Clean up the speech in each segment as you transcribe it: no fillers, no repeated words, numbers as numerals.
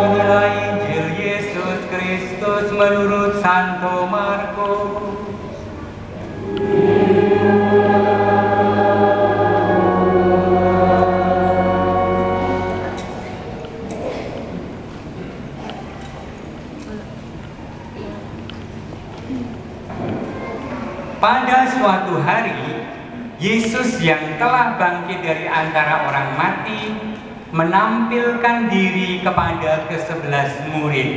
Inilah Injil Yesus Kristus menurut Santo Markus. Pada suatu hari, Yesus yang telah bangkit dari antara orang mati menampilkan diri kepada ke-11 murid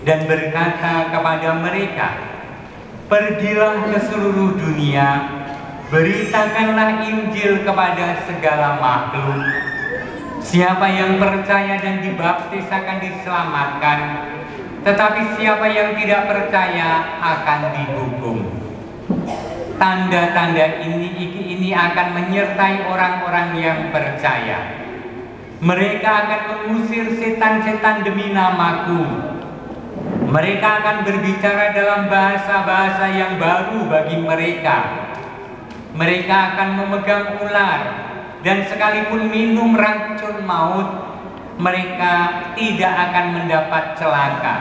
dan berkata kepada mereka, "Pergilah ke seluruh dunia, beritakanlah Injil kepada segala makhluk. Siapa yang percaya dan dibaptis akan diselamatkan, tetapi siapa yang tidak percaya akan dihukum. Tanda-tanda ini akan menyertai orang-orang yang percaya. Mereka akan mengusir setan-setan demi namaku. Mereka akan berbicara dalam bahasa-bahasa yang baru bagi mereka. Mereka akan memegang ular, dan sekalipun minum racun maut, mereka tidak akan mendapat celaka.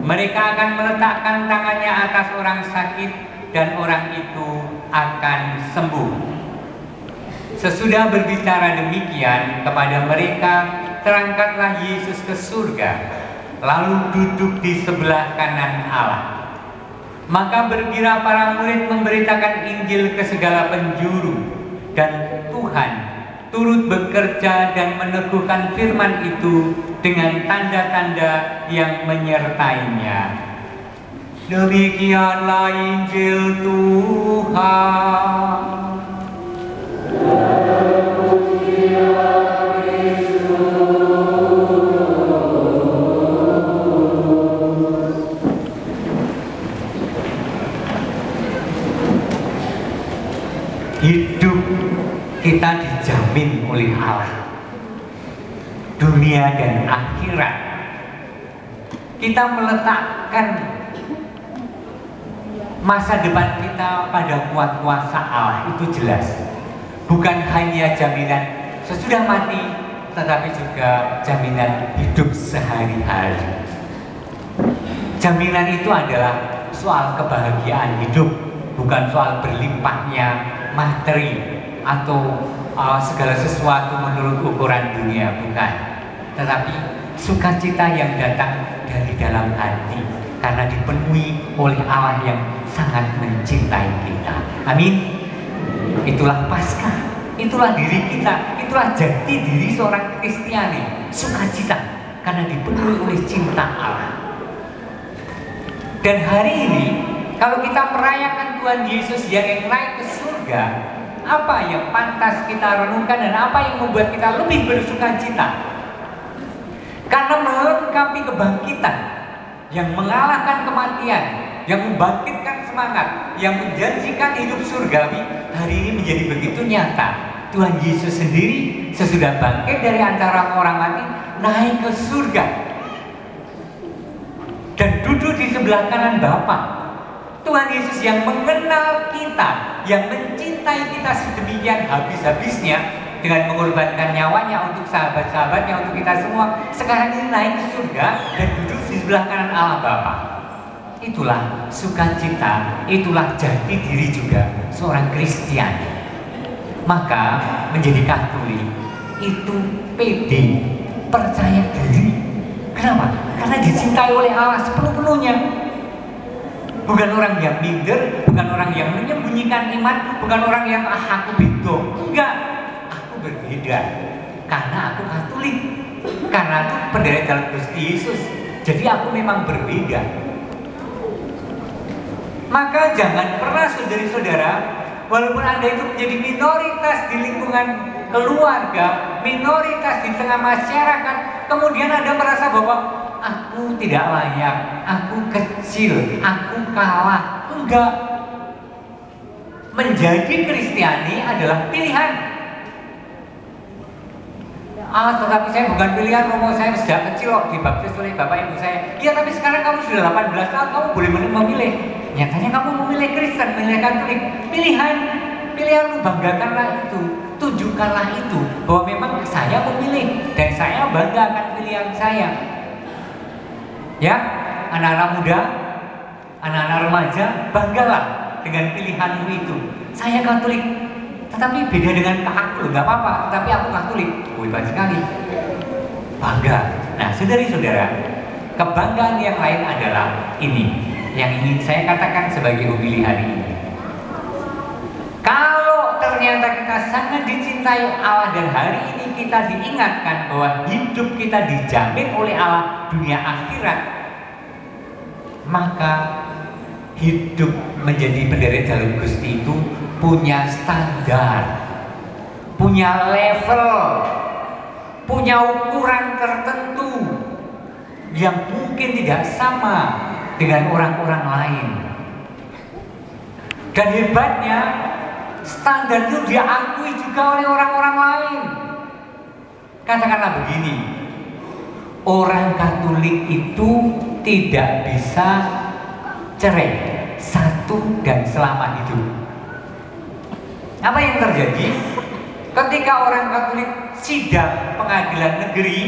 Mereka akan meletakkan tangannya atas orang sakit, dan orang itu akan sembuh." Sesudah berbicara demikian kepada mereka, terangkatlah Yesus ke surga, lalu duduk di sebelah kanan Allah. Maka berkira para murid memberitakan Injil ke segala penjuru, dan Tuhan turut bekerja dan meneguhkan firman itu dengan tanda-tanda yang menyertainya. Demikianlah Injil Tuhan. Hidup kita dijamin oleh Allah, dunia dan akhirat. Kita meletakkan masa depan kita pada kuat kuasa Allah, itu jelas. Bukan hanya jaminan sesudah mati, tetapi juga jaminan hidup sehari-hari. Jaminan itu adalah soal kebahagiaan hidup, bukan soal berlimpahnya materi atau segala sesuatu menurut ukuran dunia, bukan. Tetapi sukacita yang datang dari dalam hati karena dipenuhi oleh Allah yang sangat mencintai kita. Amin. Itulah Paskah, itulah diri kita, itulah jati diri seorang Kristiani, sukacita karena dipenuhi oleh cinta Allah. Dan hari ini kalau kita merayakan Tuhan Yesus yang naik ke surga, apa yang pantas kita renungkan dan apa yang membuat kita lebih bersukacita? Karena melengkapi kebangkitan yang mengalahkan kematian, yang membangkitkan semangat, yang menjanjikan hidup surgawi, hari ini menjadi begitu nyata. Tuhan Yesus sendiri sesudah bangkit dari antara orang mati, naik ke surga dan duduk di sebelah kanan Bapa. Tuhan Yesus yang mengenal kita, yang mencintai kita sedemikian habis-habisnya dengan mengorbankan nyawanya untuk sahabat-sahabatnya, untuk kita semua, sekarang ini naik ke surga dan duduk di sebelah kanan Allah Bapa. Itulah sukacita, itulah jati diri juga seorang Kristiani. Maka menjadi Katolik itu pede, percaya diri. Kenapa? Karena dicintai oleh Allah sepenuh-penuhnya. Bukan orang yang minder, bukan orang yang menyembunyikan iman, bukan orang yang aku beda. Enggak, aku berbeda karena aku Katolik, karena aku penderita Gusti Yesus. Jadi aku memang berbeda. Maka jangan pernah saudari-saudara, walaupun Anda itu menjadi minoritas di lingkungan keluarga, minoritas di tengah masyarakat, kemudian Anda merasa bahwa aku tidak layak, aku kecil, aku kalah. Enggak. Menjadi Kristiani adalah pilihan. Tetapi saya bukan pilihan, romo saya sejak kecil kok dibaptis oleh bapak ibu saya. Iya, tapi sekarang kamu sudah 18 tahun, kamu boleh memilih. Nyatanya kamu memilih Kristen, memilih Katolik. Pilihanmu, banggakanlah itu. tunjukkanlah itu bahwa memang saya memilih dan saya bangga akan pilihan saya. Ya, anak-anak muda, anak-anak remaja, banggalah dengan pilihanmu itu. Saya Katolik, tetapi beda dengan aku, nggak apa-apa. Tapi aku Katolik, hebat sekali, bangga. Nah, saudara-saudara, kebanggaan yang lain adalah ini yang ingin saya katakan sebagai homili hari ini. Kalau ternyata kita sangat dicintai Allah dan hari ini kita diingatkan bahwa hidup kita dijamin oleh Allah dunia akhirat, maka hidup menjadi penderek jalur Gusti itu punya standar, punya level, punya ukuran tertentu yang mungkin tidak sama dengan orang-orang lain. Dan hebatnya, standar itu diakui juga oleh orang-orang lain. Katakanlah begini, orang Katolik itu tidak bisa cerai satu dan selama hidup. Apa yang terjadi ketika orang Katolik sidang pengadilan negeri,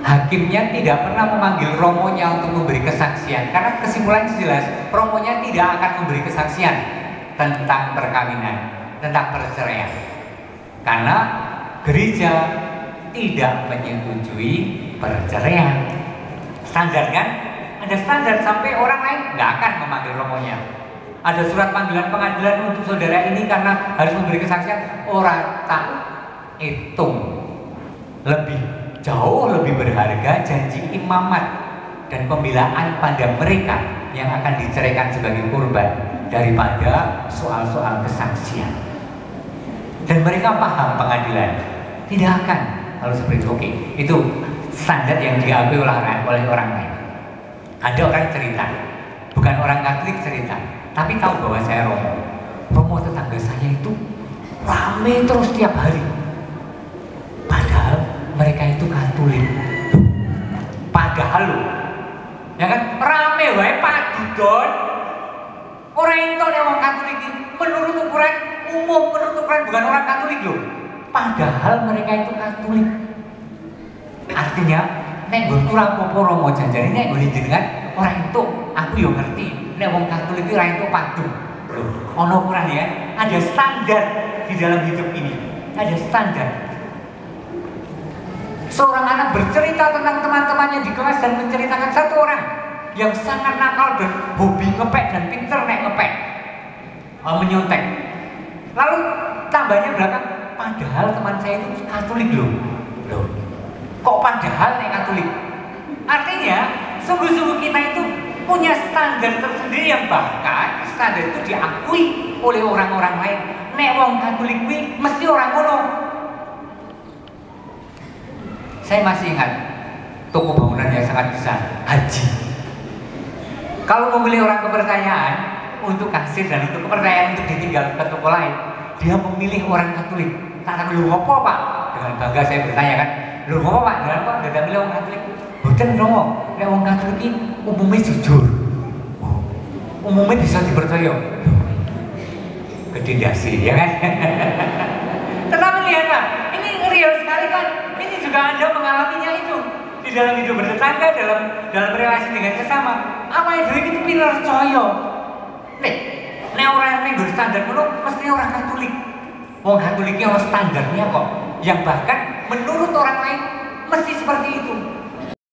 hakimnya tidak pernah memanggil romonya untuk memberi kesaksian karena kesimpulan jelas romonya tidak akan memberi kesaksian tentang perkawinan, tentang perceraian, karena gereja tidak menyetujui perceraian. Standar kan? Ada standar sampai orang lain nggak akan memanggil romonya. Ada surat panggilan pengadilan untuk saudara ini karena harus memberi kesaksian. Orang tak hitung, jauh lebih berharga janji imamat dan pembelaan pada mereka yang akan diceraikan sebagai korban daripada soal-soal kesaksian. Dan mereka paham pengadilan tidak akan kalau seperti itu. Oke, itu standar yang diakui oleh orang lain. Ada orang cerita, bukan orang Katolik cerita, tapi tahu bahwa saya Romo tetangga saya itu rame terus tiap hari, padahal mereka itu Katolik. Padahal loh, ya kan rame wae padu don. Orang itu yang Katolik ini menurut ukuran umum, menurut ukuran bukan orang Katolik loh. Padahal mereka itu Katolik. Artinya, nek gue kurang popo Romo janjane nek gue jenengan orang itu aku yo ngerti. Nek wong Katolik itu orang itu padu. Loh, ono ukuran ya. Ada standar di dalam hidup ini. Ada standar. Seorang anak bercerita tentang teman-temannya di kelas dan menceritakan satu orang yang sangat nakal dan hobi ngepek dan pinter nek ngepek, menyontek. Lalu tambahnya belakang, padahal teman saya itu Katolik loh. Kok padahal nek Katolik? Artinya sungguh-sungguh kita itu punya standar tersendiri yang bahkan standar itu diakui oleh orang-orang lain. Nek wong Katolik kuwi mesti orang ngono. Saya masih ingat toko bangunan yang sangat besar, Haji. Kalau memilih orang kepercayaan untuk kasir dan untuk kepercayaan untuk ditinggal ke toko lain, dia memilih orang Katolik. Tak tahu lu ngopo Pak? Dengan bangga saya bertanya kan, lu ngopo Pak? Dengan kok tidak milih orang Katolik? Bukan Romo, nek orang Katolik ini umumnya jujur, umumnya bisa dipercaya. Kedindasi, ya kan? Tetapi lihatlah, ini real sekali kan? Ini juga Anda mengalaminya itu di dalam hidup bertetangga, dalam relasi dengan sesama. Apa yang dulu itu pilar coyo. Nek orang yang berstandar penuh mesti orang Katolik. Orang Katoliknya orang standarnya kok, yang bahkan menurut orang lain